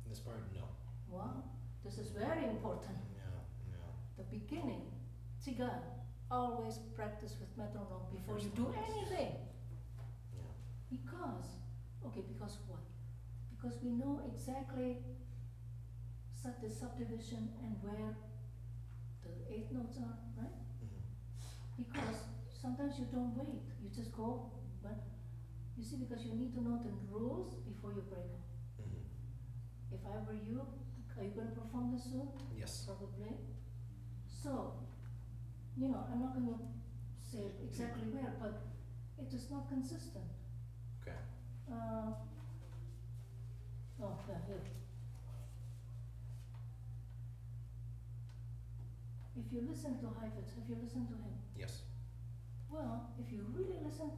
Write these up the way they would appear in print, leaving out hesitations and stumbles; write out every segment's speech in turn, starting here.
This part, no. Wow, this is very important. The beginning, Tzigane, always practice with metronome before you do anything. Yeah. Because what? Because we know exactly the subdivision and where the eighth notes are, right? Mm-hmm. Because sometimes you don't wait. You just go, but you see, because you need to know the rules before you break them. Mm-hmm. If I were you, are you going to perform this soon? Yes. Probably. So, you know, I'm not going to say exactly where, but it is not consistent. Okay. Oh, yeah, here. If you listen to Heifetz, have you listened to him? Yes. Well, if you really listen,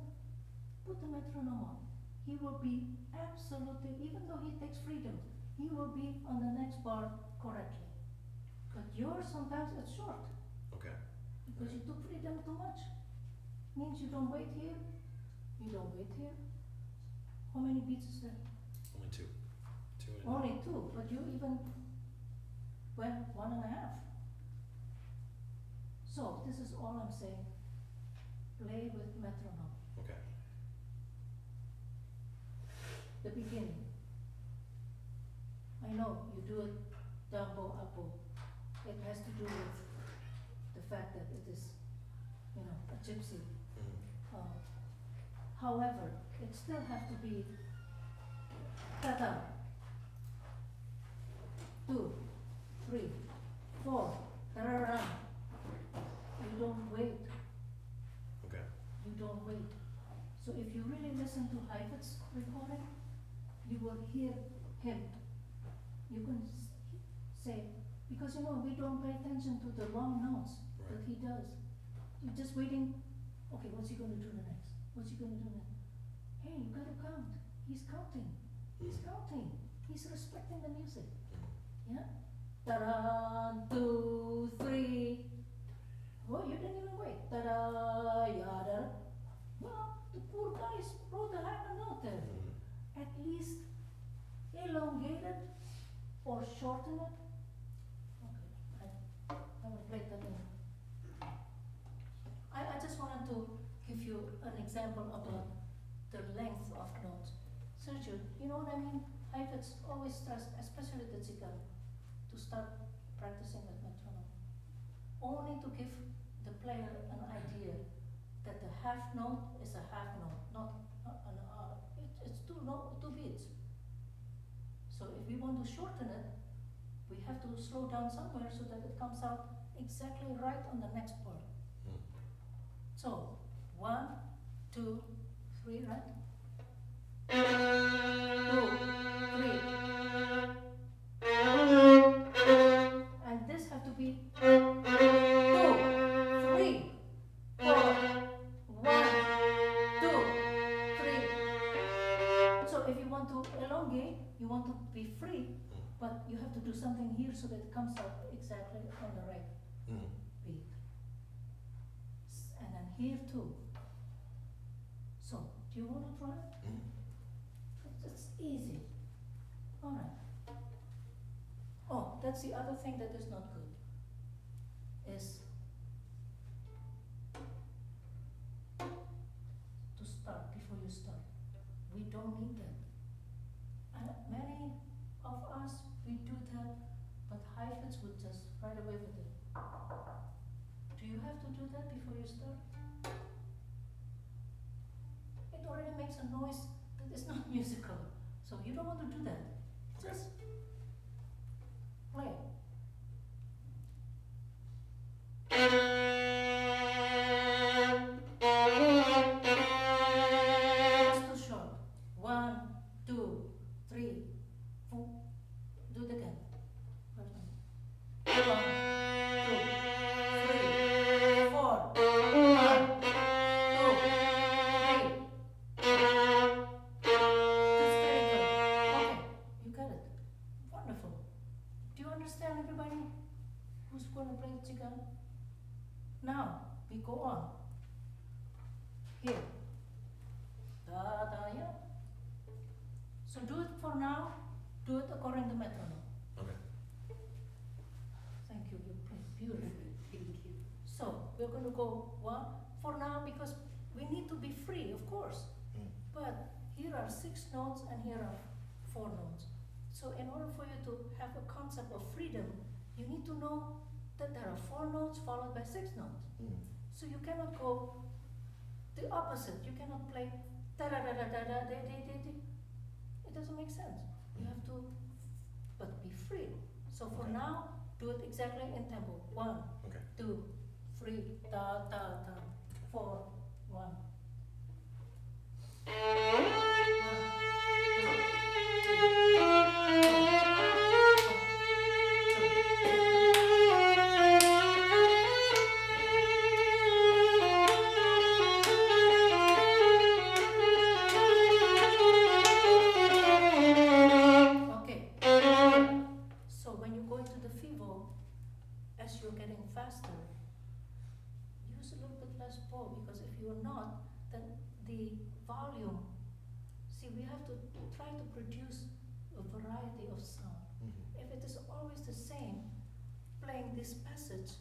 put the metronome on. He will be absolutely, even though he takes freedom, he will be on the next bar correctly. But yours, sometimes it's short. Okay. Because you took freedom too much. Means you don't wait here, you don't wait here. How many beats is that? Only two. Two and Only two, but you even went 1.5. So, this is all I'm saying. Play with metronome. Okay. The beginning. I know you do it down bow, up bow. It has to do with the fact that it is, you know, a gypsy. Mm-hmm. However, it still has to be ta-da. 2, 3, 4, ta-ra-ra. You don't wait. Okay. You don't wait. So if you really listen to Heifetz recording, you will hear him. You can say, because you know, we don't pay attention to the long notes that he does. You're just waiting, okay, what's he going to do next? What's he going to do next? Hey, you got to count. He's counting. He's counting. He's respecting the music. Yeah? Ta-da, 2, 3. Oh, you didn't even wait. Ta-da, yada. Well, the poor guys wrote a half a note there. Mm-hmm. At least elongate it or shorten it. Okay, I haven't played that in. I just wanted to give you an example about the length of notes. Sergio, you know what I mean? Heifetz always stressed, especially the Tzigane, to start practicing with metronome. Only to give the player an idea that the half note is a half note, not it's two beats. So if we want to shorten it, we have to slow down somewhere so that it comes out exactly right on the next part. So 1, 2, 3, right? 2, 3. And this have to be 2, 3, 4, 1, 2, 3. So if you want to elongate, you want to be free, but you have to do something here so that it comes out exactly on the right beat. And then here too. So, do you want to try it? It's easy. Alright. Oh, that's the other thing that is not good. Is to start before you start. We don't need that. Many of us, we do that, but Heifetz would just right away with it. Do you have to do that before you start? It already makes a noise that is not musical, so you don't want to do that. Just play. It's too short. 1, 2, 3, 4. Do it again. 1, 2, 3, 4. 1, 2, 3. That's very good. Okay, you got it. Wonderful. Do you understand, everybody? Who's going to play Tzigane? Now, we go on. Here. Da, da, yeah. So do it for now. Do it according to metronome. Okay. Thank you. You played beautifully. Thank you. So we're going to go one for now because we need to be free, of course. But here are 6 notes and here are 4 notes. So in order for you to have a concept of freedom, you need to know that there are 4 notes followed by 6 notes. So you cannot go the opposite. You cannot play da da da da da da da da da. It doesn't make sense. You have to, but be free. So for Okay. now, do it exactly in tempo. 1, Okay. 2, 3, da da da. 4, 1. 1, 2. Okay. So when you go into the FIVO, as you're getting faster, use a little bit less bow, because if you're not, then the volume, see, we have to try to produce a variety of sound. Mm-hmm. If it is always the same, playing this passage,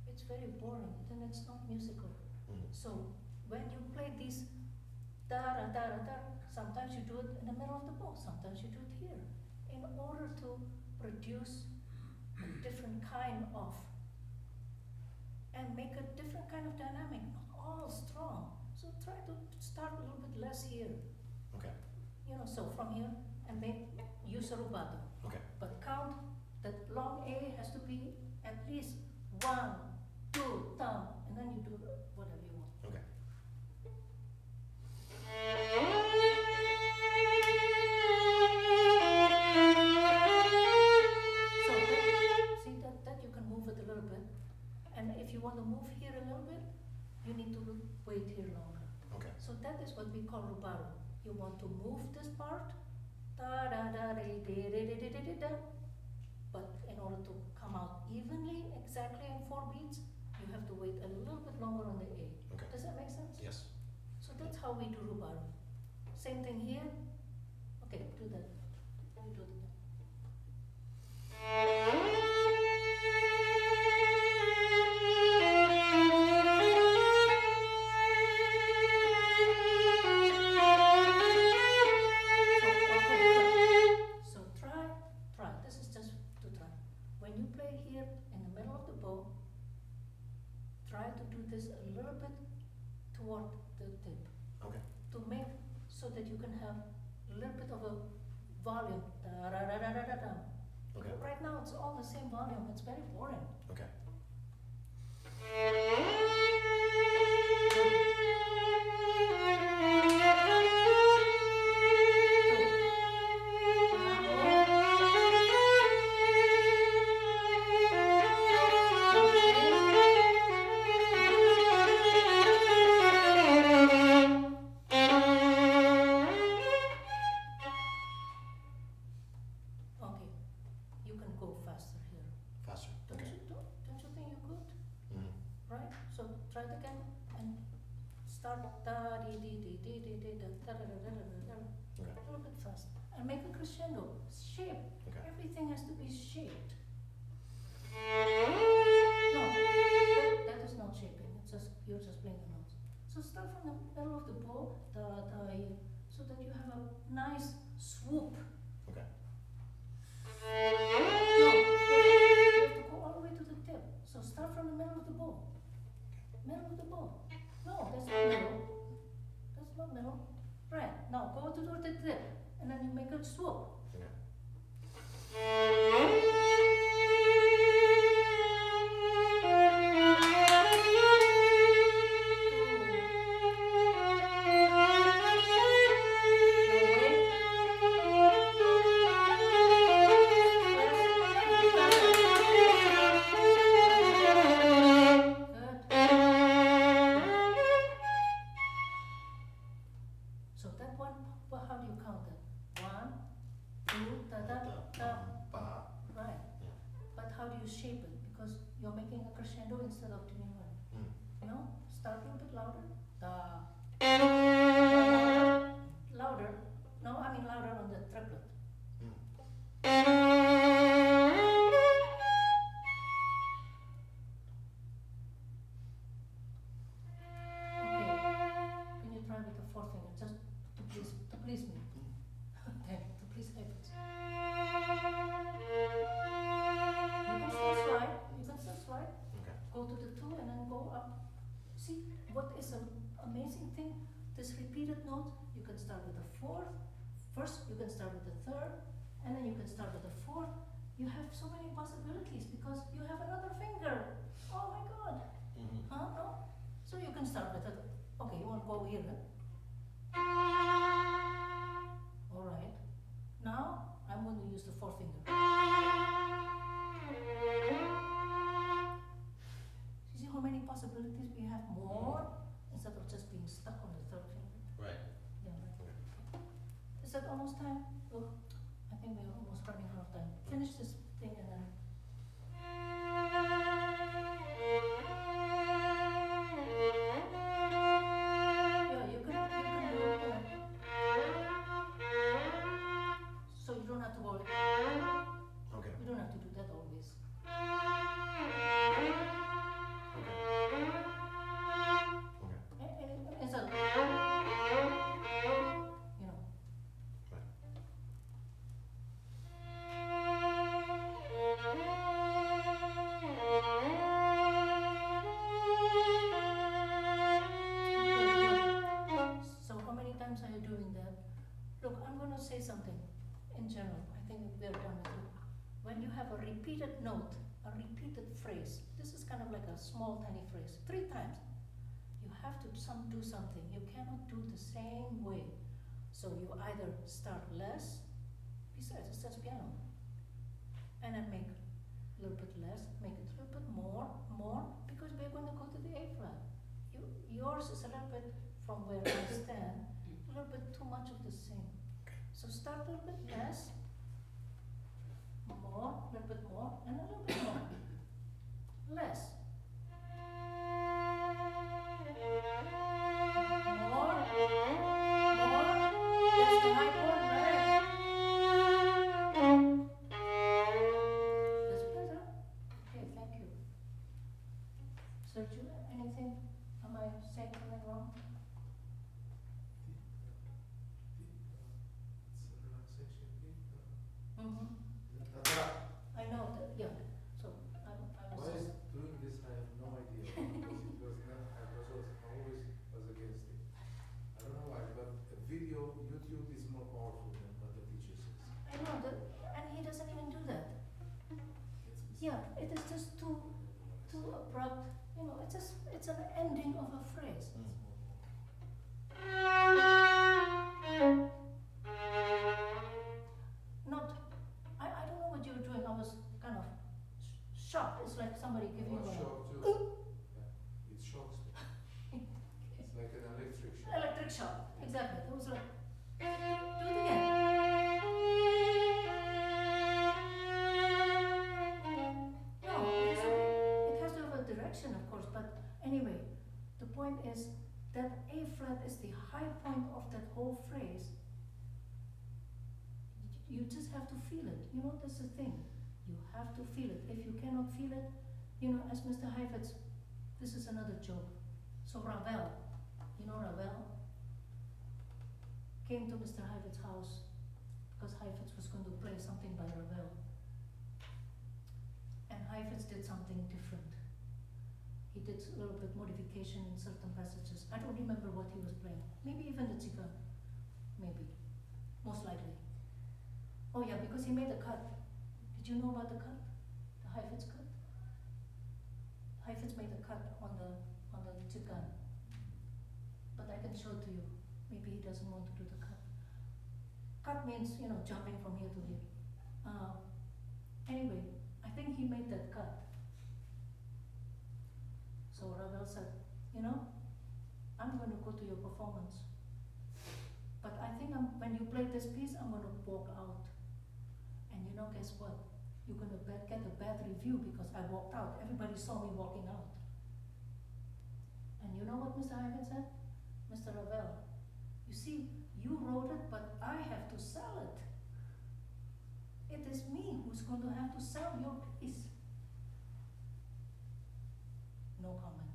it's very boring, then it's not musical. Mm-hmm. So when you play these da da da da da, sometimes you do it in the middle of the bow, sometimes you do it here, in order to produce a different kind of, and make a different kind of dynamic, not all strong. So try to start a little bit less here, Okay. so from here, and use a rubato. Okay. But count that long A has to be at least 1, 2, thumb, and then you do whatever you want. Okay. So see that you can move it a little bit, and if you want to move here a little bit, you need to wait here longer. Okay. So that is what we call rubato. You want to move this part, da da da da da da da da da, but in order to come out evenly, exactly in 4 beats, you have to wait a little bit longer on the A. Okay. Does that make sense? Yes. So that's how we do rubato. Same thing here. Okay, do that. You do it. So try. This is just to try. When you play here in the middle of the bow, try to do this a little bit toward the tip. Okay. To make so that you can have a little bit of a volume. Da da da da da da da. Okay. Right now it's all the same volume. It's very boring. Okay. Okay, you can go faster here. Faster. Don't Okay. don't you think you could? Mm-hmm. Right? So try it again and start da dee dee dee dee dee dee da da da da da da da. Okay. A little bit fast. And make a crescendo. Shape. Okay. Everything has to be shaped. No, that is not shaping. It's just you're just playing the notes. So start from the middle of the bow, da da here, so that you have a nice swoop. Okay. No, you have to go all the way to the tip. So start from the middle of the bow. Middle of the bow. No, that's not middle. That's not middle. Right. Now go to the tip, and then you make a swoop. Okay. So that one, well, how do you count that? 1, 2, da da da. Ba. Right. Yeah. But how do you shape it? Because you're making a crescendo instead of doing one. Mm. You know, start a little bit louder. Da. Louder. No, I mean louder on the triplet. Mm. Okay. Can you try with the 4th finger, just to please me? Okay, to please Heifetz. You can still slide. You can still slide. Okay. Go to the 2 and then go up. See what is a amazing thing, this repeated note, you can start with the fourth, first you can start with the third, and then you can start with the fourth. You have so many possibilities because you have another finger. Oh my God. Mm-hmm. Huh? No? So you can start with it. Okay, you want to go here then? Alright. Now I'm going to use the fourth finger. You see how many possibilities we have more instead of just being stuck on the third finger? Right. Yeah, right. Is that almost time? Oh, I think we're almost running out of time. Finish this thing and then. Yeah, you can do it. So you don't have to go. Okay. You don't have to do that always. Okay. It's a, you know. So how many times are you doing that? Look, I'm going to say something in general. I think we're done with it. When you have a repeated note, a repeated phrase, this is kind of like a small tiny phrase, 3 times. You have to do something. You cannot do the same way. So you either start less, besides it's just piano, and then make a little bit less, make it a little bit more, because we're going to go to the A flat. Yours is a little bit from where I stand, a little bit too much of the same. So start a little bit less, more, a little bit more, and a little bit more. Less. More. That's the high chord, right? That's better. Okay, thank you. Sergio, anything? Am I saying something wrong? Mm-hmm. I know that, yeah. So I was Why just. is doing this? I have no idea. Because it was not, always was against it. I don't know why, but a video, YouTube is more powerful than what the teacher says. I know that, and he doesn't even do that. Yeah, it is just too abrupt. You know, it's an ending of a phrase. Not, I don't know what you were doing. I was kind of shocked. It's like somebody I giving you was a shocked too. Yeah. It shocks me. It's like an electric shock. electric shock. Exactly. It was like, do it again. No, it has to have a direction, of course, but anyway, the point is that A flat is the high point of that whole phrase. You just have to feel it. You know, that's the thing. You have to feel it. If you cannot feel it, you know, as Mr. Heifetz, this is another joke. So Ravel, you know Ravel, came to Mr. Heifetz's house because Heifetz was going to play something by Ravel. And Heifetz did something different. He did a little bit modification in certain passages. I don't remember what he was playing. Maybe even the Tzigane. Maybe. Most likely. Oh yeah, because he made a cut. Did you know about the cut? The Heifetz cut? Heifetz made a cut on the Tzigane. But I can show it to you. Maybe he doesn't want to do the cut. Cut means, you know, jumping from here to here. Anyway, I think he made that cut. So Ravel said, you know, I'm going to go to your performance. But I think when you play this piece, I'm going to walk out. And you know, guess what? You're going to get a bad review because I walked out. Everybody saw me walking out. And you know what Mr. Heifetz said? Mr. Ravel, you see, you wrote it, but I have to sell it. It is me who's going to have to sell your piece. No comment.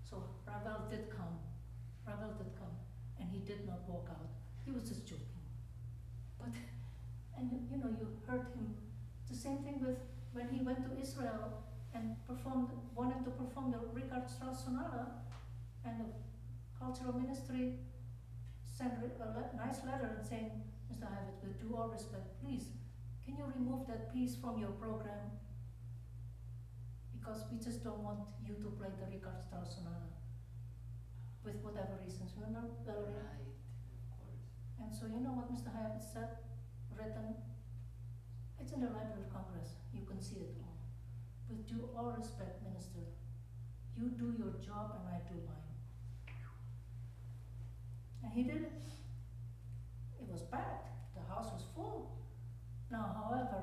So Ravel did come. And he did not walk out. He was just joking. But, and you know, you heard him, the same thing with when he went to Israel and wanted to perform the Richard Strauss Sonata, and cultural ministry sent a nice letter and saying, Mr. Heifetz, with due all respect, please, can you remove that piece from your program? Because we just don't want you to play the Richard Strauss sonata. With whatever reasons, you know, Valeria? Right, of course. And so you know what Mr. Heifetz said, written? It's in the Library of Congress, you can see it all. With due all respect, Minister, you do your job and I do mine. And he did it. It was packed, the house was full. Now, however,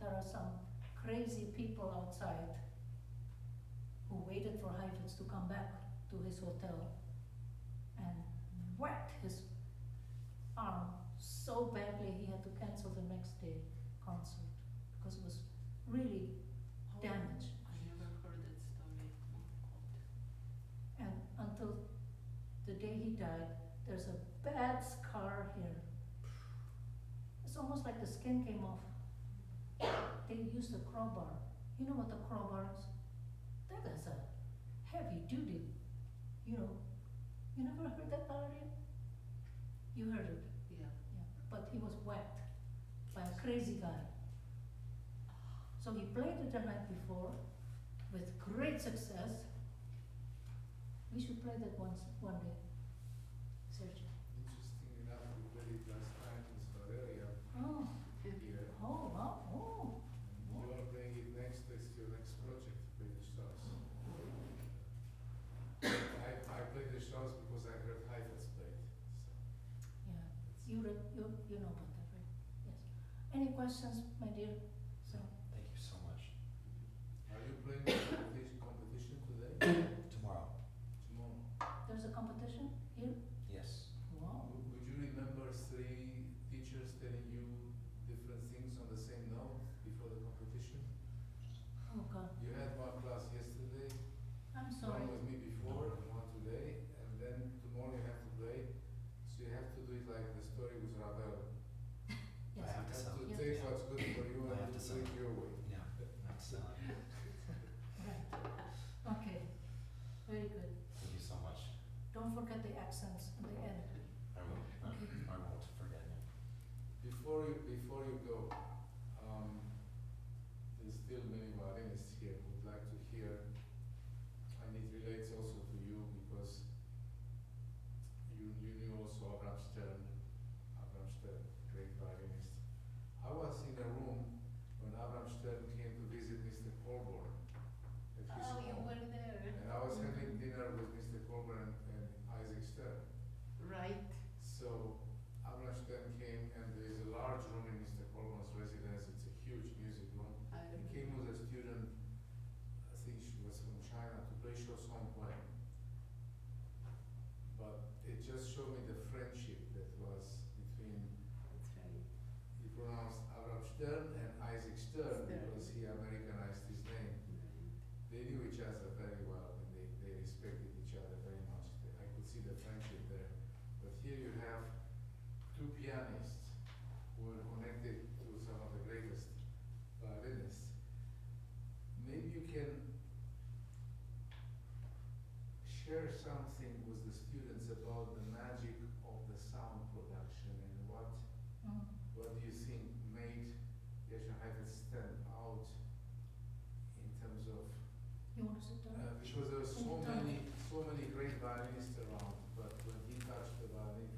there are some crazy people outside who waited for Heifetz to come back to his hotel and whacked his arm so badly he had to cancel the next day concert because it was really Oh, damaged. I never heard that story. Oh, God. And until the day he died, there's a bad scar here. It's almost like the skin came off. They used a crowbar. You know what a crowbar is? That is a heavy duty, you know. You never heard that, Valeria? You heard it, Yeah. yeah. But he was whacked by a crazy guy. So he played it the night before with great success. We should play that one day, Sergio. Interesting enough, we played it last time with Valeria Oh, here. oh, wow, oh. You are playing it next, it's your next project, play the Strauss. I played the Strauss because I heard Heifetz play it, so. Yeah, you know about that, right? Yes. Any questions, my dear? So, Thank you so much. Are you playing the competition today? Tomorrow. Tomorrow? there's a competition here? Yes. Wow. Would you remember 3 teachers telling you different things on the same note before the competition? Oh, God, You had one class yesterday, I'm sorry. one with me before, and one today, and then tomorrow you have to play. So you have to do it like the story with Ravel. I Yes. have to You sell. have to Yeah. take what's good for you I and have do to sell. it your way. Yeah, that's, Right. Okay, very good. thank you so much. Don't forget the accents in the end. I will, I won't forget. Before you go, there's still many violinists here who would like to hear, and it relates also to you because you knew also Abraham Stern, great violinist. I was in a room when Abraham Stern came to visit Mr. Colborne at his Oh, you home. were there. And I was having dinner with Mr. Colburn and Isaac Stern. Right. So Abraham Stern came, and there is a large room in Mr. Colburn's residence. It's a huge music room. I He came with a student, I think she was from China, to play Chausson playing. But it just showed me the friendship that was between, That's right. he pronounced Abraham Stern and Isaac Stern Stern. because he Americanized his name. They knew each other very well, and they respected each other very much. I could see the friendship there. But here you have 2 pianists who are connected to some of the greatest violinists. Maybe you can share something with the students about the magic of the sound production and what do you think made Jascha Heifetz stand out in terms of You want to sit down? because there were so many great violinists around, but when he touched the violin